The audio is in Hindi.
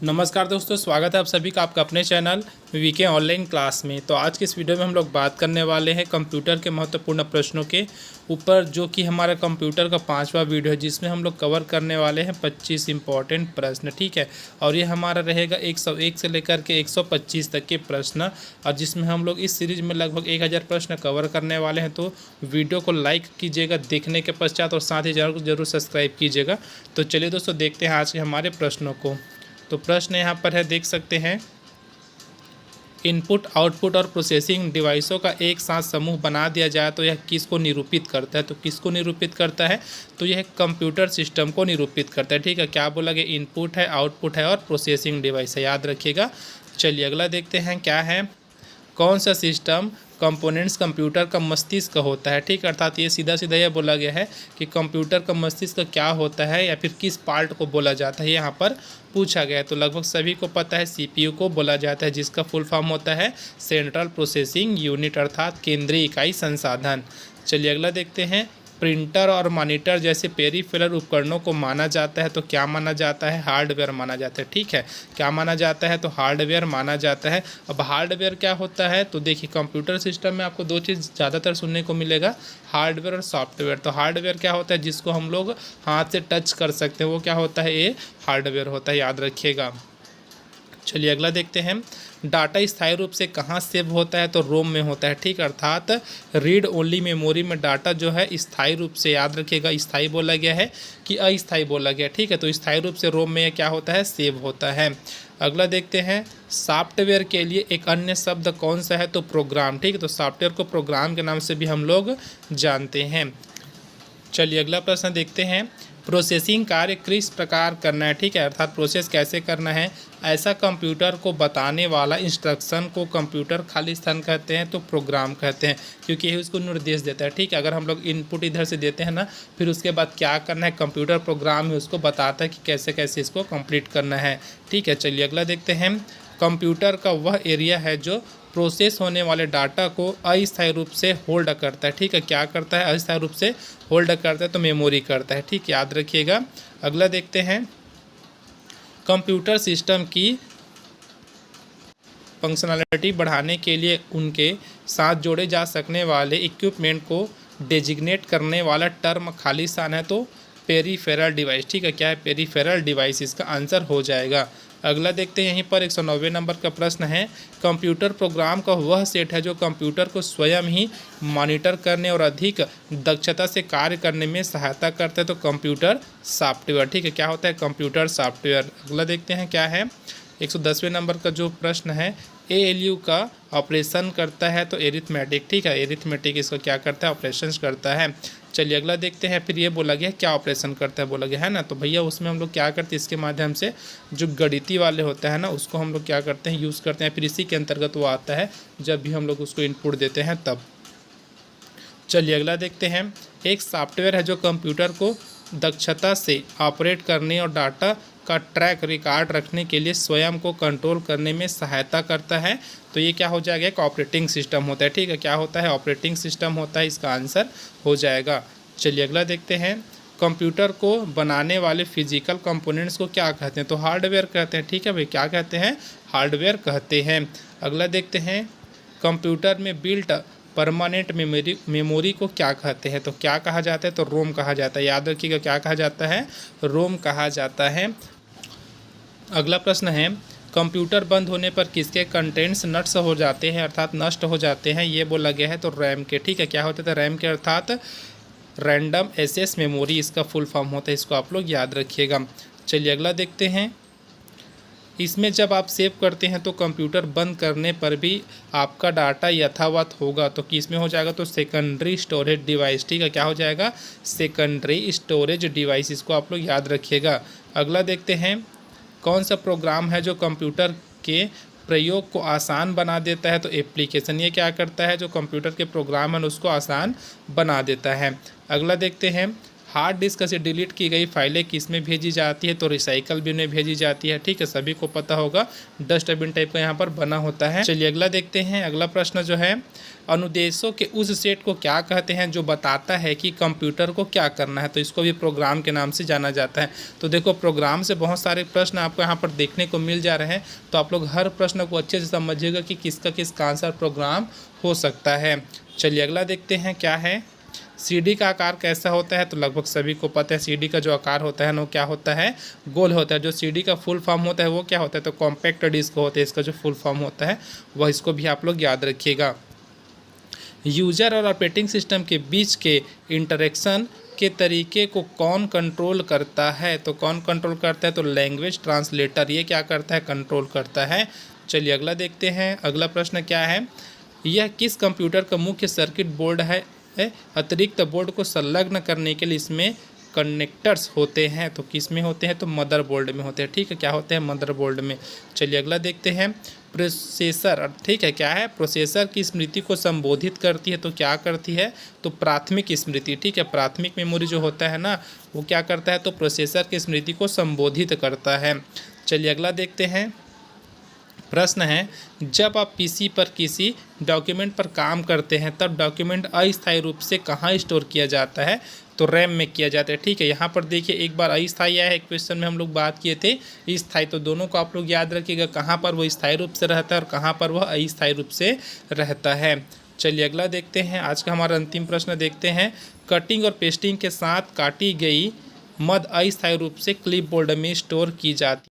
नमस्कार दोस्तों, स्वागत है आप सभी का आपका अपने चैनल वीके ऑनलाइन क्लास में। तो आज के इस वीडियो में हम लोग बात करने वाले हैं कंप्यूटर के महत्वपूर्ण प्रश्नों के ऊपर, जो कि हमारा कंप्यूटर का 5वां वीडियो है, जिसमें हम लोग कवर करने वाले हैं 25 इंपॉर्टेंट प्रश्न। ठीक है, और ये हमारा रहेगा 101 से लेकर के 125 तक के प्रश्न, और जिसमें हम लोग इस सीरीज़ में लगभग 1000 प्रश्न कवर करने वाले हैं। तो वीडियो को लाइक कीजिएगा देखने के पश्चात, और साथ ही जरूर सब्सक्राइब कीजिएगा। तो चलिए दोस्तों, देखते हैं आज के हमारे प्रश्नों को। तो प्रश्न यहाँ पर है, देख सकते हैं, इनपुट आउटपुट और प्रोसेसिंग डिवाइसों का एक साथ समूह बना दिया जाए तो यह किसको निरूपित करता है। तो किसको निरूपित करता है, तो यह कंप्यूटर सिस्टम को निरूपित करता है। ठीक है, क्या बोला गया, इनपुट है, आउटपुट है और प्रोसेसिंग डिवाइस है, याद रखिएगा। चलिए अगला देखते हैं, क्या है, कौन सा सिस्टम कंपोनेंट्स कंप्यूटर का मस्तिष्क होता है। ठीक, अर्थात ये सीधा सीधा यह बोला गया है कि कंप्यूटर का मस्तिष्क क्या होता है या फिर किस पार्ट को बोला जाता है, यहाँ पर पूछा गया है। तो लगभग सभी को पता है, सीपीयू को बोला जाता है, जिसका फुल फॉर्म होता है सेंट्रल प्रोसेसिंग यूनिट, अर्थात केंद्रीय इकाई संसाधन। चलिए अगला देखते हैं, प्रिंटर और मॉनिटर जैसे पेरिफेरल उपकरणों को माना जाता है तो क्या माना जाता है, हार्डवेयर माना जाता है। ठीक है, क्या माना जाता है, तो हार्डवेयर माना जाता है। अब हार्डवेयर क्या होता है, तो देखिए कंप्यूटर सिस्टम में आपको दो चीज़ ज़्यादातर सुनने को मिलेगा, हार्डवेयर और सॉफ्टवेयर। तो हार्डवेयर क्या होता है, जिसको हम लोग हाथ से टच कर सकते हैं, वो क्या होता है, ये हार्डवेयर होता है, याद रखिएगा। चलिए अगला देखते हैं, डाटा स्थायी रूप से कहाँ सेव होता है, तो रोम में होता है। ठीक, अर्थात रीड ओनली मेमोरी में डाटा जो है स्थायी रूप से, याद रखिएगा, स्थायी बोला गया है कि अस्थायी बोला गया। ठीक है, तो स्थायी रूप से रोम में क्या होता है, सेव होता है। अगला देखते हैं, सॉफ्टवेयर के लिए एक अन्य शब्द कौन सा है, तो प्रोग्राम। ठीक है, तो सॉफ्टवेयर को प्रोग्राम के नाम से भी हम लोग जानते हैं। चलिए अगला प्रश्न देखते हैं, प्रोसेसिंग कार्य किस प्रकार करना है। ठीक है, अर्थात प्रोसेस कैसे करना है, ऐसा कंप्यूटर को बताने वाला इंस्ट्रक्शन को कंप्यूटर खाली स्थान कहते हैं, तो प्रोग्राम कहते हैं, क्योंकि यही उसको निर्देश देता है। ठीक है, अगर हम लोग इनपुट इधर से देते हैं ना, फिर उसके बाद क्या करना है, कंप्यूटर प्रोग्राम ही उसको बताता है कि कैसे कैसे इसको कंप्लीट करना है। ठीक है, चलिए अगला देखते हैं, कंप्यूटर का वह एरिया है जो प्रोसेस होने वाले डाटा को अस्थायी रूप से होल्ड करता है। ठीक है, क्या करता है, अस्थायी रूप से होल्ड करता है, तो मेमोरी करता है। ठीक, याद रखिएगा। अगला देखते हैं, कंप्यूटर सिस्टम की फंक्शनैलिटी बढ़ाने के लिए उनके साथ जोड़े जा सकने वाले इक्विपमेंट को डेजिग्नेट करने वाला टर्म खाली स्थान है, तो पेरीफेरल डिवाइस। ठीक है, क्या है, पेरीफेरल डिवाइस, इसका आंसर हो जाएगा। अगला देखते हैं, यहीं पर 190 नंबर का प्रश्न है, कंप्यूटर प्रोग्राम का वह सेट है जो कंप्यूटर को स्वयं ही मॉनिटर करने और अधिक दक्षता से कार्य करने में सहायता करता है, तो कंप्यूटर सॉफ्टवेयर। ठीक है, क्या होता है, कंप्यूटर सॉफ्टवेयर। अगला देखते हैं, क्या है, 110वें नंबर का जो प्रश्न है, एएलयू का ऑपरेशन करता है, तो एरिथमेटिक। ठीक है, एरिथमेटिक इसका क्या करता है, ऑपरेशंस करता है। चलिए अगला देखते हैं, फिर ये बोला गया क्या ऑपरेशन करता है, बोला गया है ना, तो भैया उसमें हम लोग क्या करते हैं, इसके माध्यम से जो गणितीय वाले होता है ना, उसको हम लोग क्या करते हैं, यूज़ करते हैं। फिर इसी के अंतर्गत वो आता है जब भी हम लोग उसको इनपुट देते हैं तब। चलिए अगला देखते हैं, एक सॉफ्टवेयर है जो कंप्यूटर को दक्षता से ऑपरेट करने और डाटा का ट्रैक रिकॉर्ड रखने के लिए स्वयं को कंट्रोल करने में सहायता करता है, तो ये क्या हो जाएगा, एक ऑपरेटिंग सिस्टम होता है। ठीक है, क्या होता है, ऑपरेटिंग सिस्टम होता है, इसका आंसर हो जाएगा। चलिए अगला देखते हैं, कंप्यूटर को बनाने वाले फिजिकल कंपोनेंट्स को क्या कहते हैं, तो हार्डवेयर कहते हैं। ठीक है भाई, क्या कहते हैं, हार्डवेयर कहते हैं। अगला देखते हैं, कंप्यूटर में बिल्ट परमानेंट मेमोरी को क्या कहते हैं, तो क्या कहा जाता है, तो रोम कहा जाता है, याद रखिएगा, क्या कहा जाता है, रोम कहा जाता है। अगला प्रश्न है, कंप्यूटर बंद होने पर किसके कंटेंट्स नष्ट हो जाते हैं, अर्थात नष्ट हो जाते हैं, ये बोला गया है, तो रैम के। ठीक है, क्या होता है, रैम के, अर्थात रैंडम एक्सेस मेमोरी इसका फुल फॉर्म होता है, इसको आप लोग याद रखिएगा। चलिए अगला देखते हैं, इसमें जब आप सेव करते हैं तो कंप्यूटर बंद करने पर भी आपका डाटा यथावत होगा, तो किस में हो जाएगा, तो सेकेंडरी स्टोरेज डिवाइस। ठीक है, क्या हो जाएगा, सेकेंडरी स्टोरेज डिवाइस, इसको आप लोग याद रखिएगा। अगला देखते हैं, कौन सा प्रोग्राम है जो कंप्यूटर के प्रयोग को आसान बना देता है, तो एप्लीकेशन। ये क्या करता है, जो कंप्यूटर के प्रोग्राम है उसको आसान बना देता है। अगला देखते हैं, हार्ड डिस्क से डिलीट की गई फाइलें किस में भेजी जाती है, तो रिसाइकल बिन में भेजी जाती है। ठीक है, सभी को पता होगा डस्टबिन टाइप का यहाँ पर बना होता है। चलिए अगला देखते हैं। अगला प्रश्न जो है, अनुदेशों के उस सेट को क्या कहते हैं जो बताता है कि कंप्यूटर को क्या करना है, तो इसको भी प्रोग्राम के नाम से जाना जाता है। तो देखो प्रोग्राम से बहुत सारे प्रश्न आपको यहाँ पर देखने को मिल जा रहे हैं, तो आप लोग हर प्रश्न को अच्छे से समझिएगा कि किसका आंसर प्रोग्राम हो सकता है। चलिए अगला देखते हैं क्या है। सीडी का आकार कैसा होता है, तो लगभग सभी को पता है सीडी का जो आकार होता है वो क्या होता है, गोल होता है। जो सीडी का फुल फॉर्म होता है वो क्या होता है, तो कॉम्पैक्ट डिस्क होता है, इसका जो फुल फॉर्म होता है वह, इसको भी आप लोग याद रखिएगा। यूजर और ऑपरेटिंग सिस्टम के बीच के इंटरेक्शन के तरीके को कौन कंट्रोल करता है, तो कौन कंट्रोल करता है, तो लैंग्वेज ट्रांसलेटर ये क्या करता है, कंट्रोल करता है। चलिए अगला देखते हैं। अगला प्रश्न क्या है, यह किस कंप्यूटर का मुख्य सर्किट बोर्ड है, अतिरिक्त बोर्ड को संलग्न करने के लिए इसमें कनेक्टर्स होते हैं, तो किस में होते हैं, तो मदरबोर्ड में होते हैं। ठीक है, क्या होते हैं, मदरबोर्ड में। चलिए अगला देखते हैं। प्रोसेसर, ठीक है, क्या है, प्रोसेसर की स्मृति को संबोधित करती है, तो क्या करती है, तो प्राथमिक स्मृति। ठीक है, प्राथमिक मेमोरी जो होता है ना वो क्या करता है, तो प्रोसेसर की स्मृति को संबोधित करता है। चलिए अगला देखते हैं। प्रश्न है, जब आप पीसी पर किसी डॉक्यूमेंट पर काम करते हैं तब डॉक्यूमेंट अस्थायी रूप से कहाँ स्टोर किया जाता है, तो रैम में किया जाता है। ठीक है, यहाँ पर देखिए एक बार अस्थायी आया है, क्वेश्चन में हम लोग बात किए थे स्थायी, तो दोनों को आप लोग याद रखिएगा, कहाँ पर वो स्थायी रूप से रहता है और कहाँ पर वह अस्थायी रूप से रहता है। चलिए अगला देखते हैं। आज का हमारा अंतिम प्रश्न देखते हैं। कटिंग और पेस्टिंग के साथ काटी गई मद अस्थायी रूप से क्लिपबोर्ड में स्टोर की जाती